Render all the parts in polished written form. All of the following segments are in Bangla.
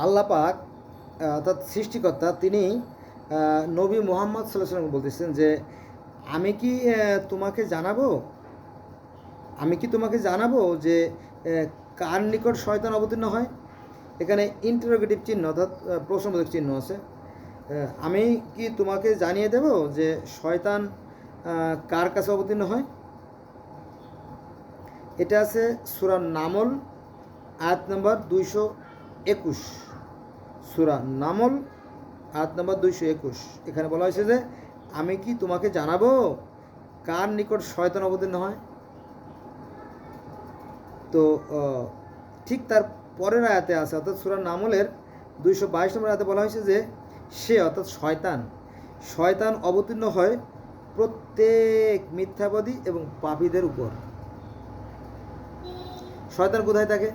আল্লাহ পাক অর্থাৎ সৃষ্টিকর্তা তিনি নবী মুহাম্মদ সাল্লাল্লাহু আলাইহি ওয়াসাল্লাম বলতেছেন যে আমি কি তোমাকে জানাবো যে কার নিকট শয়তান অবতীর্ণ হয়। এখানে ইন্টারোগেটিভ চিহ্ন অর্থাৎ প্রশ্নবোধক চিহ্ন আছে। আমি কি তোমাকে জানিয়ে দেব যে শয়তান কার কাছে অবতীর্ণ হয়। এটা আছে সূরা নামল আয়াত নম্বর 221। সূরা নামল আয়াত নম্বর 221। এখানে বলা হয়েছে যে আমি কি তোমাকে জানাবো কার নিকট শয়তান অবতীর্ণ হয়। তো ঠিক তার পরের আয়াতে আছে অর্থাৎ সূরা নামলের 222 নম্বর আয়াতে বলা হয়েছে যে সে অর্থাৎ শয়তান অবতীর্ণ হয় প্রত্যেক মিথ্যাবাদী এবং পাপীদের উপর। শয়তান কোথায় থাকে?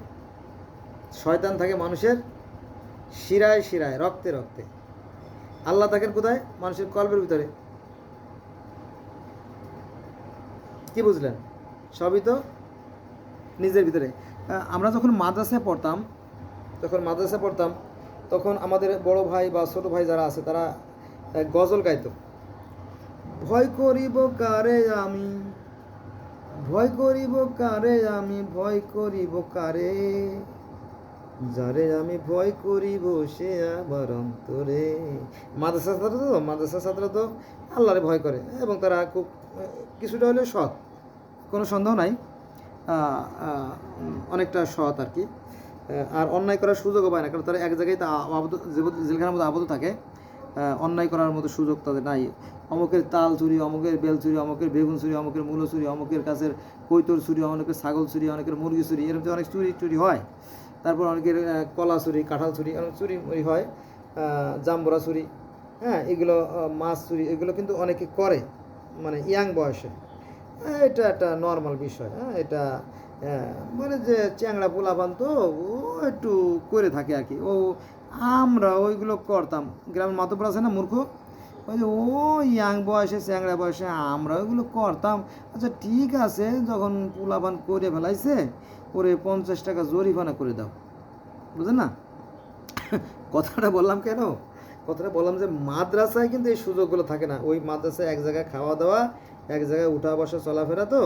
শয়তান থাকে মানুষের শিরায় শিরায়, রক্তে রক্তে। আল্লাহ থাকেন কোথায়? মানুষের কলবের ভিতরে। কি বুঝলেন? সবই তো নিজের ভিতরে। আমরা যখন মাদ্রাসায় পড়তাম তখন আমাদের বড় ভাই বা ছোট ভাই যারা আছে তারা গজল গাইতো। ভয় করিব কারে আমি, ভয় করিব কারে আমি, ভয় করিব কারে, যারে আমি ভয় করিব সে আমার অন্তরে। মাদ্রাসা ছাত্র তো আল্লাহরে ভয় করে এবং তারা খুব কিছুটা হলেও সৎ, কোনো সন্দেহ নাই, অনেকটা সৎ আর কি। আর অন্যায় করার সুযোগও পায় না, কারণ তারা এক জায়গায় আবদ্ধ, জেলখানার মধ্যে আবদ্ধ থাকে। অন্যায় করার মতো সুযোগ তাদের নাই। অমুকের তাল চুরি, অমুকের বেল চুরি, অমুকের বেগুন চুরি, অমুকের মূলো চুরি, অমুকের কাছের কৈতর চুরি, অনেকের ছাগল চুরি, অনেকের মুরগি চুরি, এরকম অনেক চুরি হয়। তারপর অনেকের কলা চুরি, কাঁঠাল চুরি, অনেক চুরি হয়, জাম্বুরা চুরি, হ্যাঁ, এগুলো মাছ চুরি, এগুলো কিন্তু অনেকে করে, মানে ইয়াং বয়সে। এটা একটা নর্মাল বিষয়। হ্যাঁ, এটা মানে যে চ্যাংড়া পোলাপান তো ও একটু করে থাকে আর কি। আমরা ওইগুলো করতাম। গ্রামের মাতব্বর আছে না মূর্খ, ওই যে ইয়াং বয়সে চ্যাংড়া বয়সে আমরা ওইগুলো করতাম। আচ্ছা ঠিক আছে, যখন পোলাপান করে ফেলাইছে ওরে 50 টাকা জরিমানা করে দাও, বুঝলেন না? কথাটা বললাম কেন? কথাটা বললাম যে মাদ্রাসায় কিন্তু এই সুযোগগুলো থাকে না। ওই মাদ্রাসায় এক জায়গায় খাওয়া দাওয়া, এক জায়গায় উঠা বসা চলাফেরা, তো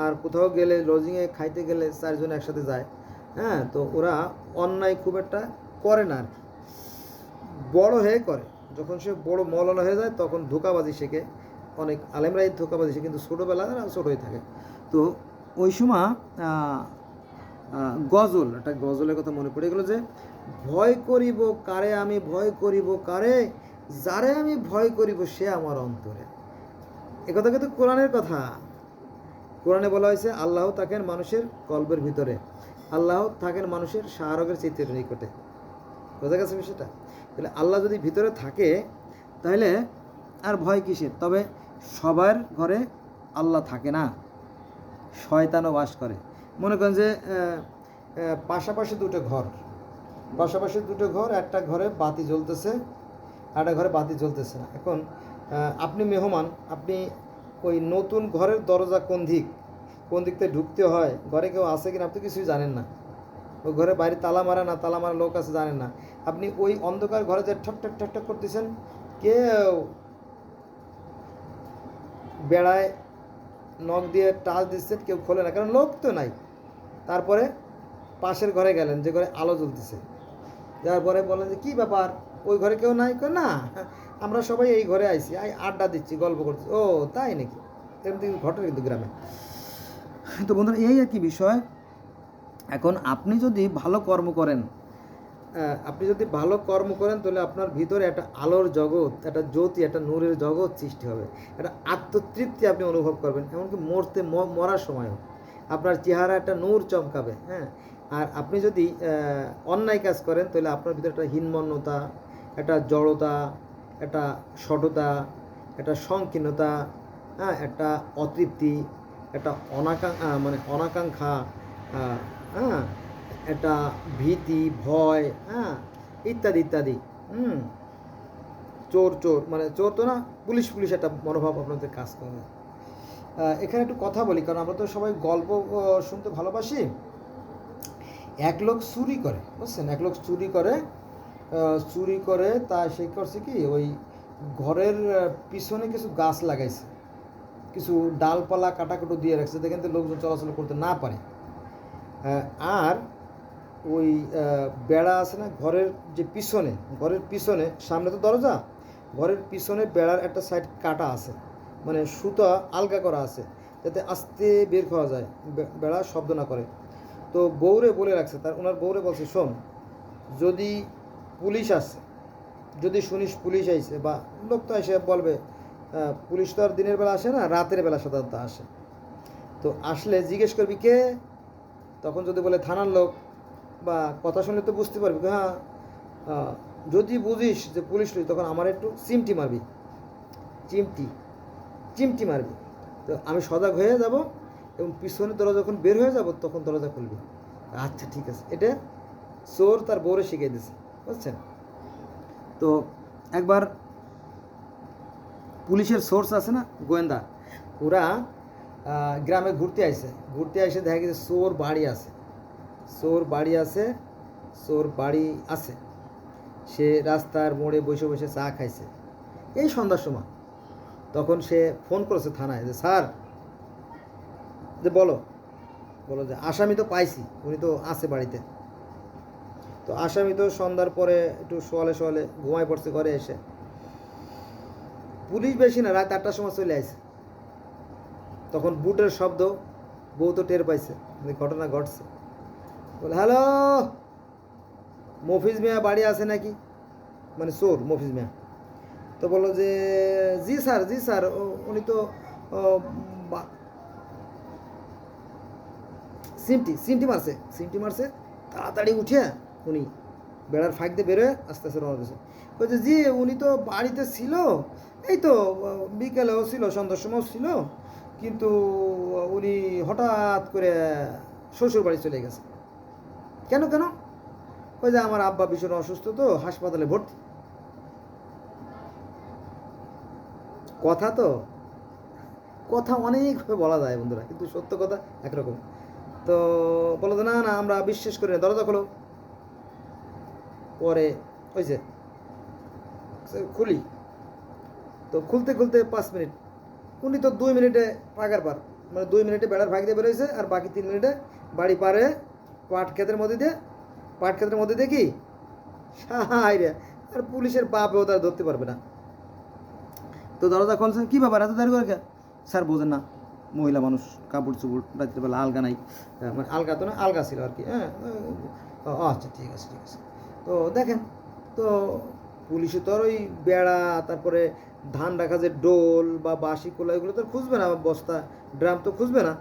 আর কোথাও গেলে লজিংয়ে খাইতে গেলে 4 জন একসাথে যায়। হ্যাঁ, তো ওরা অন্যায় খুব একটা করে না আর কি, বড় হয়ে করে। যখন সে বড় মৌলানা হয়ে যায় তখন ধোঁকাবাজি শেখে। অনেক আলেমরাই ধোঁকাবাজি শেখে, কিন্তু ছোটোবেলা ছোট হয়ে থাকে। তো ওই সময় একটা গজলের কথা মনে পড়ে গেল যে ভয় করিব কারে আমি, ভয় করিব কারে, যারে আমি ভয় করিব সে আমার অন্তরে। একথা কিন্তু কোরআনের কথা। কোরআনে বলা হয়েছে আল্লাহ থাকেন মানুষের কল্পের ভিতরে, আল্লাহ থাকেন মানুষের শাহরগের চিত্রের নিকটে। বোঝা গেছে বিষয়টা? তাহলে আল্লাহ যদি ভিতরে থাকে তাহলে আর ভয় কিসের? তবে সবার ঘরে আল্লাহ থাকে না, শয়তানও বাস করে। মনে করেন যে পাশাপাশি দুটো ঘর, একটা ঘরে বাতি জ্বলতেছে, একটা ঘরে বাতি জ্বলতেছে না। এখন আপনি মেহমান, আপনি ওই নতুন ঘরের দরজা কোন দিক থেকে ঢুকতে হয়, ঘরে কেউ আছে কিনা আপনি কিছুই জানেন না। ওই ঘরে বাইরে তালা মারা লোক আছে জানেন না। আপনি ওই অন্ধকার ঘরে যে ঠক ঠক করতেছেন, কেউ বেড়ায় নখ দিয়ে টাচ দিচ্ছেন, কেউ খোলে না, কারণ লোক তো নাই। তারপরে পাশের ঘরে গেলেন, যে ঘরে আলো জ্বলতেছে, যাওয়ার পরে বলেন যে কী ব্যাপার, ওই ঘরে কেউ নাই? না, আমরা সবাই এই ঘরে আইছি, আড্ডা দিচ্ছি, গল্প করছি। ও তাই নাকি? এরকম ঘটে কিন্তু গ্রামে। তো বন্ধুরা, এই আর কি বিষয়। এখন আপনি যদি ভালো কর্ম করেন তাহলে আপনার ভিতরে একটা আলোর জগৎ, একটা জ্যোতি, একটা নূরের জগৎ সৃষ্টি হবে। একটা আত্মতৃপ্তি আপনি অনুভব করবেন, এমনকি মরার সময়ও আপনার চেহারা একটা নূর চমকাবে। হ্যাঁ, আর আপনি যদি অন্যায় কাজ করেন তাহলে আপনার ভিতরে একটা হীনমন্যতা, একটা জড়তা, একটা শঠতা, একটা সংকীর্ণতা, হ্যাঁ, একটা অতৃপ্তি, একটা অনাকাঙ্ক্ষা, হ্যাঁ, একটা ভীতি, ভয়, হ্যাঁ, ইত্যাদি ইত্যাদি। চোর মানে চোর তো না, পুলিশ একটা মনোভাব আপনাদের কাজ করে। এখানে একটু কথা বলি, কারণ আমরা তো সবাই গল্প শুনতে ভালোবাসি। এক লোক চুরি করে, বুঝছেন, এক লোক চুরি করে তা সে করছে কি ওই ঘরের পিছনে কিছু গাছ লাগাইছে, কিছু ডালপালা কাটাকুটো দিয়ে রাখছে যেখান থেকে লোকজন চলাচল করতে না পারে। আর ওই বেড়া আছে না ঘরের যে পিছনে, ঘরের পিছনে, সামনে তো দরজা, ঘরের পিছনে বেড়ার একটা সাইড কাটা আছে, মানে সুতা আলগা করা আছে যাতে আস্তে বের খাওয়া যায়, বেড়া শব্দ না করে। তো বউরে বলে রাখছে, ওনার বউরে বলছে, শোন, যদি পুলিশ আসে, যদি শুনিস পুলিশ আইছে, বা লোক তো এসে বলবে, পুলিশ তো আর দিনের বেলা আসে না, রাতের বেলা সাধারণত আসে, তো আসলে জিজ্ঞেস করবি কে, তখন যদি বলে থানার লোক, বা কথা শুনলে তো বুঝতে পারবি, হ্যাঁ, যদি বুঝিস যে পুলিশ লোক, তখন আমার একটু চিমটি মারবি, চিমটি মারবি, তো আমি সজাগ হয়ে যাব, এবং পিছনে দরজা যখন বের হয়ে যাব তখন দরজা খুলবি। আচ্ছা ঠিক আছে, এটা চোর তার বউরে শিখিয়ে দিয়েছে, বুঝছেন। তো একবার পুলিশের সোর্স আছে না, গোয়েন্দা, ওরা গ্রামে ঘুরতে এসে দেখা গেছে চোর বাড়ি আছে, সে রাস্তার মোড়ে বসে বসে চা খাইছে এই সন্ধ্যার সময়। তখন সে ফোন করেছে থানায় যে স্যার, যে বলো যে আসামি তো পাইছি, উনি তো আছে বাড়িতে। তো আসামি তো সন্ধ্যার পরে একটু সোয়ালে ঘুমায় পড়ছে ঘরে এসে। পুলিশ বেশি না, রাত 8টার সময় চলে আসে। তখন বুটের শব্দ, বউ তো টের পাইছে ঘটনা ঘটছে, বলে হ্যালো মফিজ মিয়া বাড়ি আছে নাকি, মানে চোর মফিজ মিয়া। তো বললো যে জি স্যার, উনি তো সিমটি মারছে, তাড়াতাড়ি উঠে উনি বেড়ার ফাঁক দিয়ে বেরোয় আস্তে আস্তে রওনা দিয়েছে। বলছে জি উনি তো বাড়িতে ছিল, এই তো বিকেলেও ছিল, সন্ধ্যার সময়ও ছিল, কিন্তু উনি হঠাৎ করে শ্বশুর বাড়ি চলে গেছে। কেন ওই যে আমার আব্বা ভীষণ অসুস্থ, তো হাসপাতালে ভর্তি। কথা অনেকভাবে বলা যায় বন্ধুরা, কিন্তু সত্য কথা একরকম। তো বলো যে না আমরা বিশ্বাস করি না, দরজা খোলো। পরে ওই যে খুলি, তো খুলতে 5 মিনিট, উনি তো 2 মিনিটে পাকার পার, মানে 2 মিনিটে বেড়ার ভাগ দিয়ে বেরোয়েছে, আর বাকি 3 মিনিটে বাড়ি পারে পাট ক্ষেতের মধ্যে দিয়ে কি রে, আর পুলিশের বাপেও তার ধরতে পারবে না। তো দরজা খুলছে, কী ব্যাপার এত দেরি করে কে? স্যার বোঝেন না, মহিলা মানুষ, কাপড় চোপড় রাত্রিবেলা আলগা নাই, মানে আলগা তো না, আলগা ছিল আর কি। হ্যাঁ আচ্ছা ঠিক আছে। তো দেখেন, তো পুলিশে তো আর ওই বেড়া, তারপরে ধান রাখা যে ডোল বা বাঁশি কোলা, এগুলো তো খুঁজবে না, বস্তা ড্রাম তো খুঁজবে না।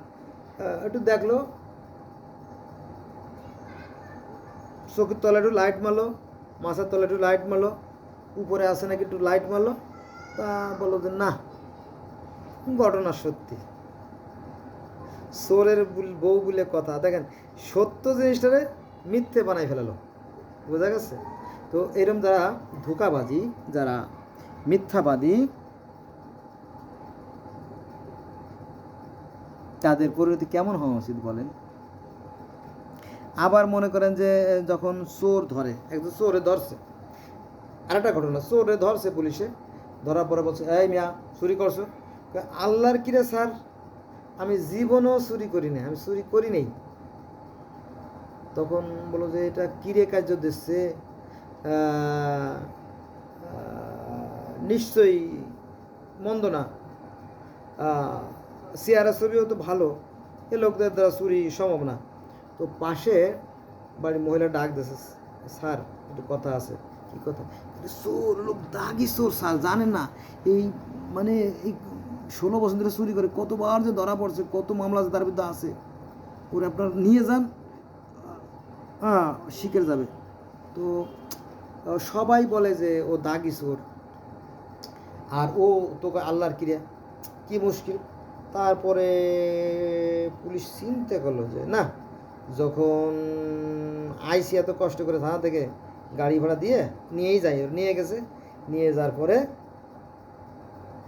একটু দেখলো, চোখের তলায় একটু লাইট মারলো, মাথার তলায় একটু লাইট মারলো, উপরে আসে নাকি একটু লাইট মারলো, তা বললো যে না, ঘটনা সত্যি, চোরের বউ বলে কথা। দেখেন, সত্য জিনিসটারে মিথ্যে বানাই ফেলালো, বোঝা গেছে। তো এরকম যারা ধোঁকাবাজি, যারা মিথ্যাবাদী, তাদের পরিণতি কেমন হওয়া উচিত বলেন? আবার মনে করেন যে যখন চোর ধরে, একজন চোরে ধরছে, আরেকটা ঘটনা, চোরে ধরছে পুলিশে, ধরার পরে বলছে এই মিয়া চুরি করছো, আল্লাহর কিরে স্যার, আমি জীবনেও চুরি করি না, আমি চুরি করি নেই। তখন বলো যে এটা কিরে কার্য দিচ্ছে, নিশ্চয়ই মন্দ না, চেহারা ছবিও তো ভালো, এ লোকদের দ্বারা চুরি সম্ভব না। তো পাশে বাড়ির মহিলা ডাক দিয়েছে, স্যার একটু কথা আছে। কী কথা? চোর লোক, দাগি চোর স্যার, জানেন না, এই মানে এই 16 বছর ধরে চুরি করে, কতবার যে ধরা পড়ছে, কত মামলা তার বিরুদ্ধে আছে, ওরে আপনার নিয়ে যান, শিখে যাবে। তো সবাই বলে যে ও দাগি চোর, আর ও তোকে আল্লাহর কিরে, কি মুশকিল। তারপরে পুলিশ চিন্তা করলো যে না, যখন আইসি এত কষ্ট করে থানা থেকে গাড়ি ভাড়া দিয়ে নিয়ে গেছে, নিয়ে যাওয়ার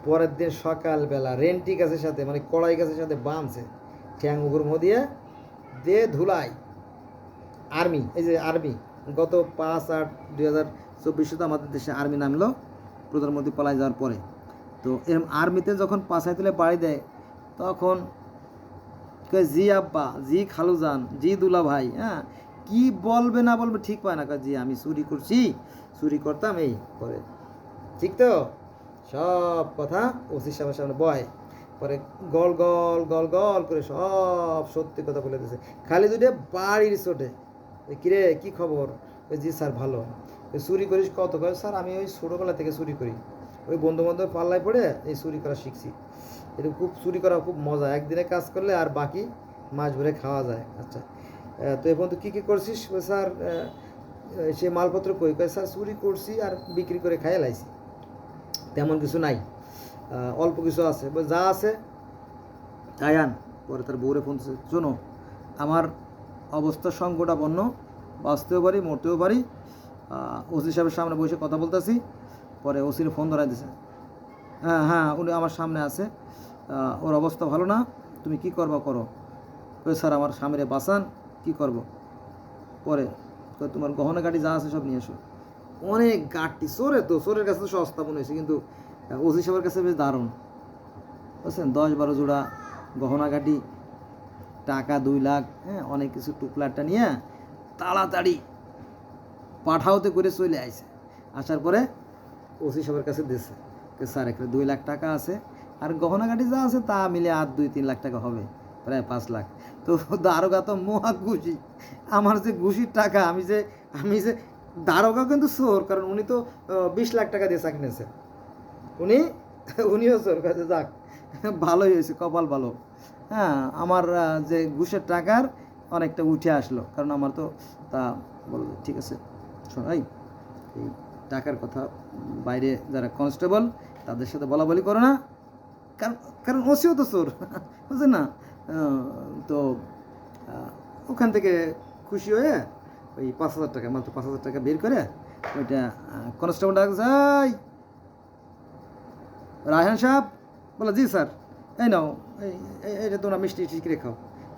পরের দিন সকালবেলা রেন্টি গাছের সাথে, মানে কড়াই গাছের সাথে বাঁধছে, ঠ্যাং উগুর দিয়ে ধুলাই আর্মি, এই যে আর্মি, গত 5/8/2024 তো আমাদের দেশে আর্মি নামলো প্রধানমন্ত্রী পলায় যাওয়ার পরে। তো এরকম আর্মিতে যখন পাছায় তুলে বাড়ি দেয় তখন জি আব্বা, জি খালুজান, জি দুলা ভাই, হ্যাঁ, কি বলবে না বলবে ঠিক পায় না, জি আমি চুরি করছি, চুরি করতাম এই করে, ঠিক তো সব কথা ওসি সাহেবের সামনে বয়, পরে গল গল গল গল করে সব সত্যি কথা বলে দিয়েছে, খালি দুটো বাড়ির চোটে, কিরে কি খবর, জি স্যার ভালো, চুরি করিস কত, করে স্যার আমি ওই ছোটোবেলা থেকে চুরি করি, ওই বন্ধু বান্ধব পাল্লায় পড়ে এই চুরি করা শিখছি, এটা খুব চুরি করা খুব মজা, একদিনে কাজ করলে আর বাকি মাস ভরে খাওয়া যায়। আচ্ছা তো এ পর্যন্ত কী কী করছিস, স্যার সে মালপত্র কই, স্যার চুরি করছি আর বিক্রি করে খাইয়ে লাইছি, তেমন কিছু নাই, অল্প কিছু আছে, যা আছে তাই আন। পরে তার বউরে ফোন, শোনো আমার অবস্থা সংকটাপন্ন, বাঁচতেও পারি মরতেও পারি, ওসি সাহেবের সামনে বসে কথা বলতেছি। পরে ওসির ফোন ধরাই দিছে, হ্যাঁ হ্যাঁ উনি আমার সামনে আছে, ওর অবস্থা ভালো না, তুমি কি করবা করো, স্যার আমার স্বামীরে বাঁচান, কি করব, পরে তোমার গহনা গাড়ি যা আছে সব নিয়ে এসো, অনেক গাড়ি, চোরে তো চোরের কাছে তো সস্তা মনে হয়েছে, কিন্তু ওসি সাহেবের কাছে বেশ দারুণ, বুঝছেন, 10-12 জোড়া গহনা গাড়ি, টাকা 2 লাখ, হ্যাঁ অনেক কিছু টুকলাটা নিয়ে তাড়াতাড়ি পাঠাওতে করে চলে আসে, আসার পরে ওসি সাহেবের কাছে দিয়েছে, স্যার একটা 2 লাখ টাকা আছে, আর গহনা গাড়ি যা আছে তা মিলে আর 2-3 লাখ টাকা হবে, প্রায় 5 লাখ। তো দারোগা তো মহা খুশি, আমার যে ঘুষির টাকা, আমি যে দারোগা কিন্তু চোর, কারণ উনি তো 20 লাখ টাকা দিয়ে চাকরি নিয়েছে, উনিও চোর, কাছে যাক ভালোই হয়েছে, কপাল ভালো, হ্যাঁ আমার যে ঘুষের টাকার অনেকটা উঠে আসলো, কারণ আমার তো তা বললো ঠিক আছে শোন, এই টাকার কথা বাইরে যারা কনস্টেবল তাদের সাথে বলা বলি করো না, কারণ কারণ ওসিও তো চোর, বুঝলেন না, তো ওখান থেকে খুশি হয়ে ওই 5,000 টাকা, মাত্র 5,000 টাকা বের করে ওইটা কনস্টেবল ডাক যায়, রায়হান সাহেব বলো, জি স্যার, এই নাও এইটা তোমরা মিষ্টি কিনে খাও,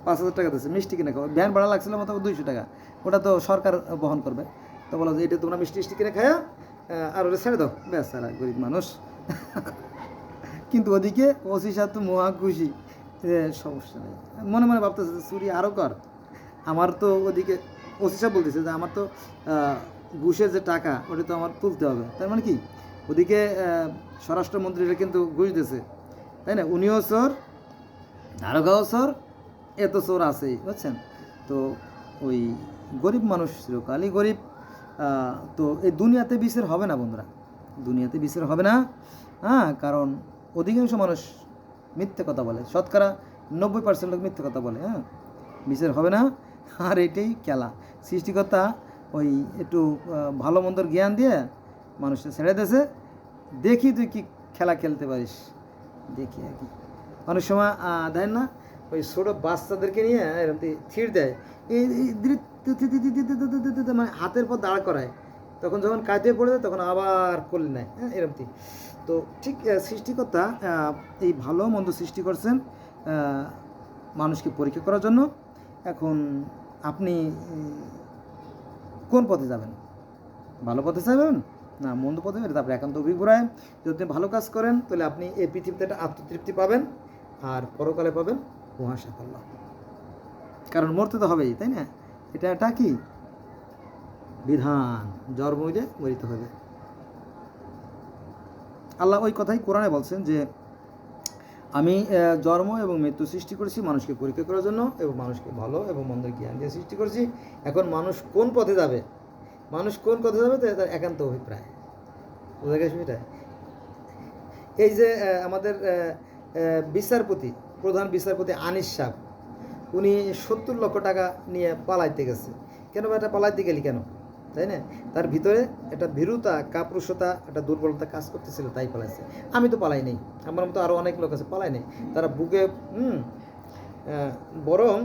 5,000 টাকা দিচ্ছে, মিষ্টি কিনে খাও, ভ্যান ভাড়া লাগছিল মতো 200 টাকা, ওটা তো সরকার বহন করবে, তো বলো যে এটা তোমরা মিষ্টি কিনে খায়া আর ওটা ছেড়ে দাও, ব্যাস স্যার গরিব মানুষ। কিন্তু ওদিকে ওসি সাহেব তো মহা খুশি, সমস্যা নেই, মনে মনে ভাবতেছে চুরি আরও কর, আমার তো ওদিকে ওসি সাহেব বলতেছে যে আমার তো ঘুষের যে টাকা ওটা তো আমার তুলতে হবে, তার মানে কি ওদিকে স্বরাষ্ট্রমন্ত্রীরা কিন্তু ঘুষ দিয়েছে, তাই না, উনিও চোর, দারোগাও চোর, এত চোর আছেই, বুঝছেন, তো ওই গরিব মানুষ চিরকালই গরিব, তো এই দুনিয়াতে বিচার হবে না বন্ধুরা, দুনিয়াতে বিচার হবে না, হ্যাঁ, কারণ অধিকাংশ মানুষ মিথ্যে কথা বলে, শতকরা 90% লোক মিথ্যে কথা বলে, হ্যাঁ, বিচার হবে না, আর এটাই খেলা, সৃষ্টিকর্তা ওই একটু ভালো মন্দর জ্ঞান দিয়ে মানুষটা ছেড়ে দিয়েছে, দেখি তুই কি খেলা খেলতে পারিস, দেখি আর কি, অনেক সময় দেন না ওই ছোটো বাচ্চাদেরকে নিয়ে এরকম থির দেয়, এই মানে হাতের পর দাঁড় করায়, তখন যখন কাজে পড়ে যায় তখন আবার করলে নেয়, হ্যাঁ এরকম, তো ঠিক সৃষ্টিকর্তা এই ভালো মন্দ সৃষ্টি করছেন মানুষকে পরীক্ষা করার জন্য। এখন আপনি কোন পথে যাবেন, ভালো পথে যাবেন না মন্দ পথে যাবেন, তারপরে একান্ত অভিপ্রায়, যদি আপনি ভালো কাজ করেন তাহলে আপনি এই পৃথিবীতে একটা আত্মতৃপ্তি পাবেন, আর পরকালে পাবেন মহাসাফল্য, কারণ মরতে তো হবেই, তাই না, এটা কি বিধান, জন্ম হইলে মরিতে হবে। আল্লাহ ওই কথাই কোরআনে বলছেন যে আমি জন্ম এবং মৃত্যু সৃষ্টি করেছি মানুষকে পরীক্ষা করার জন্য, এবং মানুষকে ভালো এবং মন্দের জ্ঞান দিয়ে সৃষ্টি করেছি, এখন মানুষ কোন পথে যাবে, তার একান্ত অভিপ্রায়, বোঝা গেছে এটা। এই যে আমাদের বিচারপতি, প্রধান বিচারপতি আনিস সাহেব, উনি 70 লক্ষ টাকা নিয়ে পালাইতে গেছে, কেন এটা পালাইতে গেলি কেন, তাই না, তার ভিতরে একটা ভীরুতা, কাপুরুষতা, একটা দুর্বলতা কাজ করতেছিল, তাই পালাইছে, আমি তো পালাই নেই, আমার মতো আরও অনেক লোক আছে পালাই নেই, তারা বুকে বরং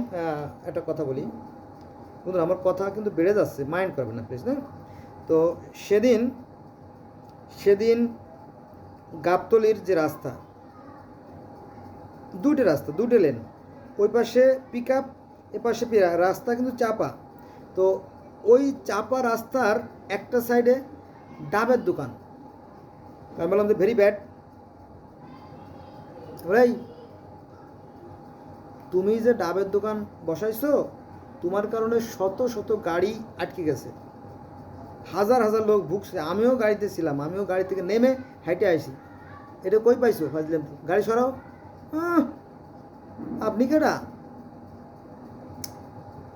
একটা কথা বলি বন্ধুরা, আমার কথা কিন্তু বেড়ে যাচ্ছে, মাইন্ড করবেন না প্লিজ, না, তো সেদিন গাবতলির যে রাস্তা, দুটো লেন, ওই পাশে পিক আপ, এ পাশে রাস্তা কিন্তু চাপা, তো ওই চাপা রাস্তার একটা সাইডে ডাবের দোকান। আমি বললাম যে ভেরি ব্যাড ভাই, তুমি যে ডাবের দোকান বসাইছো তোমার কারণে শত শত গাড়ি আটকে গেছে, হাজার হাজার লোক ভুগছে। আমিও গাড়িতে ছিলাম, আমিও গাড়ি থেকে নেমে হাইটে আইছি। এটা কই পাইছো ফাজলাম? গাড়ি সরাও। আপনি কেডা?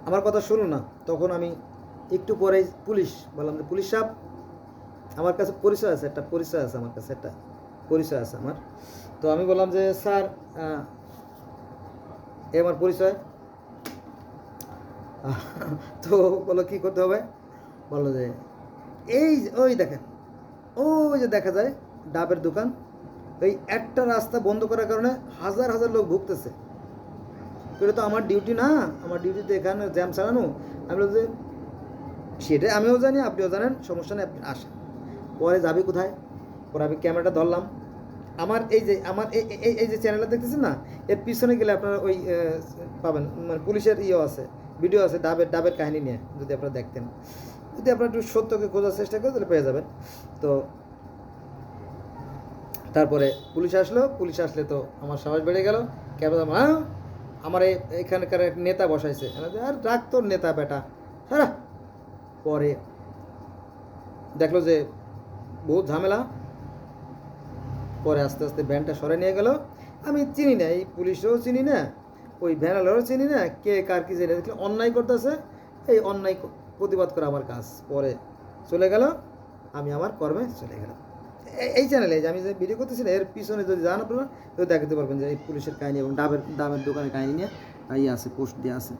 আমার কথা শুনুন না। তখন আমি একটু পরে পুলিশ বললাম যে পুলিশ সাহেব, আমার কাছে পরিচয় আছে, একটা পরিচয় আছে আমার কাছে, একটা পরিচয় আছে আমার। তো আমি বললাম যে স্যার এ আমার পরিচয়। তো বলো কী করতে হবে? বললো যে এই ওই দেখেন, ওই যে দেখা যায় ডাবের দোকান, এই একটা রাস্তা বন্ধ করার কারণে হাজার হাজার লোক ভুগতেছে। এটা তো আমার ডিউটি না, আমার ডিউটি তো এখানে জ্যাম ছাড়ানো। আমি বলছি যে সেটা আমিও জানি, আপনিও জানেন, সমস্যা নেই, আপনি আসেন। পরে যাবি কোথায়? পরে আমি ক্যামেরাটা ধরলাম। আমার এই যে আমার এই যে চ্যানেলটা দেখতেছেন না, এর পিছনে গেলে আপনারা ওই পাবেন, মানে পুলিশের ইয়েও আছে, ভিডিও আছে ডাবের কাহিনী নিয়ে। যদি আপনারা দেখতেন, যদি আপনারা একটু সত্যকে খোঁজার চেষ্টা করেন তাহলে পেয়ে যাবেন। তো তারপরে পুলিশ আসলো, পুলিশ আসলে তো আমার সাহস বেড়ে গেল। ক্যামেরা আমার এখানকার এক নেতা বসাইছে, আর রাখ তোর নেতা বেটা, হ্যাঁ। পরে দেখলো যে বহুত ঝামেলা। পরে আস্তে আস্তে ভ্যানটা সরে নিয়ে গেল। আমি চিনি না, এই পুলিশও চিনি না, ওই ভ্যানালারও চিনি না, কে কার কী জেনে দেখলে অন্যায় করতেছে, এই অন্যায় প্রতিবাদ করা আমার কাজ। পরে চলে গেল, আমি আমার কর্মে চলে গেলাম। এই চ্যানেলে যে আমি যে ভিডিও করতেছি এর পিছনে যদি যান আপনারা, তো দেখাতে পারবেন যে এই পুলিশের কাহিনী এবং ডাবের দোকানের কাহিনী নিয়ে ইয়ে আছে, পোস্ট দেওয়া আছে।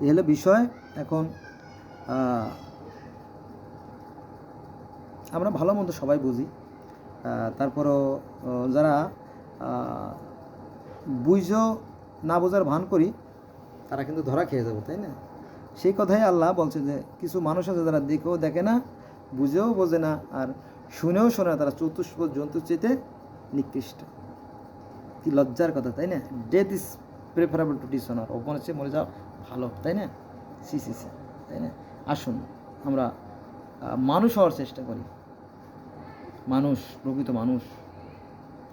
এই হলো বিষয়। এখন আমরা ভালো মন্দ সবাই বুঝি, তারপরও যারা বুঝো না বোঝার ভান করি তারা কিন্তু ধরা খেয়ে যাবে, তাই না? সেই কথাই আল্লাহ বলছে যে কিছু মানুষ আছে যারা দেখেও দেখে না, বুঝেও বোঝে না, আর শুনেও শোনে না, তারা চতুষ্প জন্তুর চেয়ে নিকৃষ্ট। কি লজ্জার কথা, তাই না? Death is preferable two dishonour, অপমানের চেয়ে মরে যাওয়া ভালো, তাই না? সি, তাই না? আসুন আমরা মানুষ হওয়ার চেষ্টা করি, মানুষ, প্রকৃত মানুষ।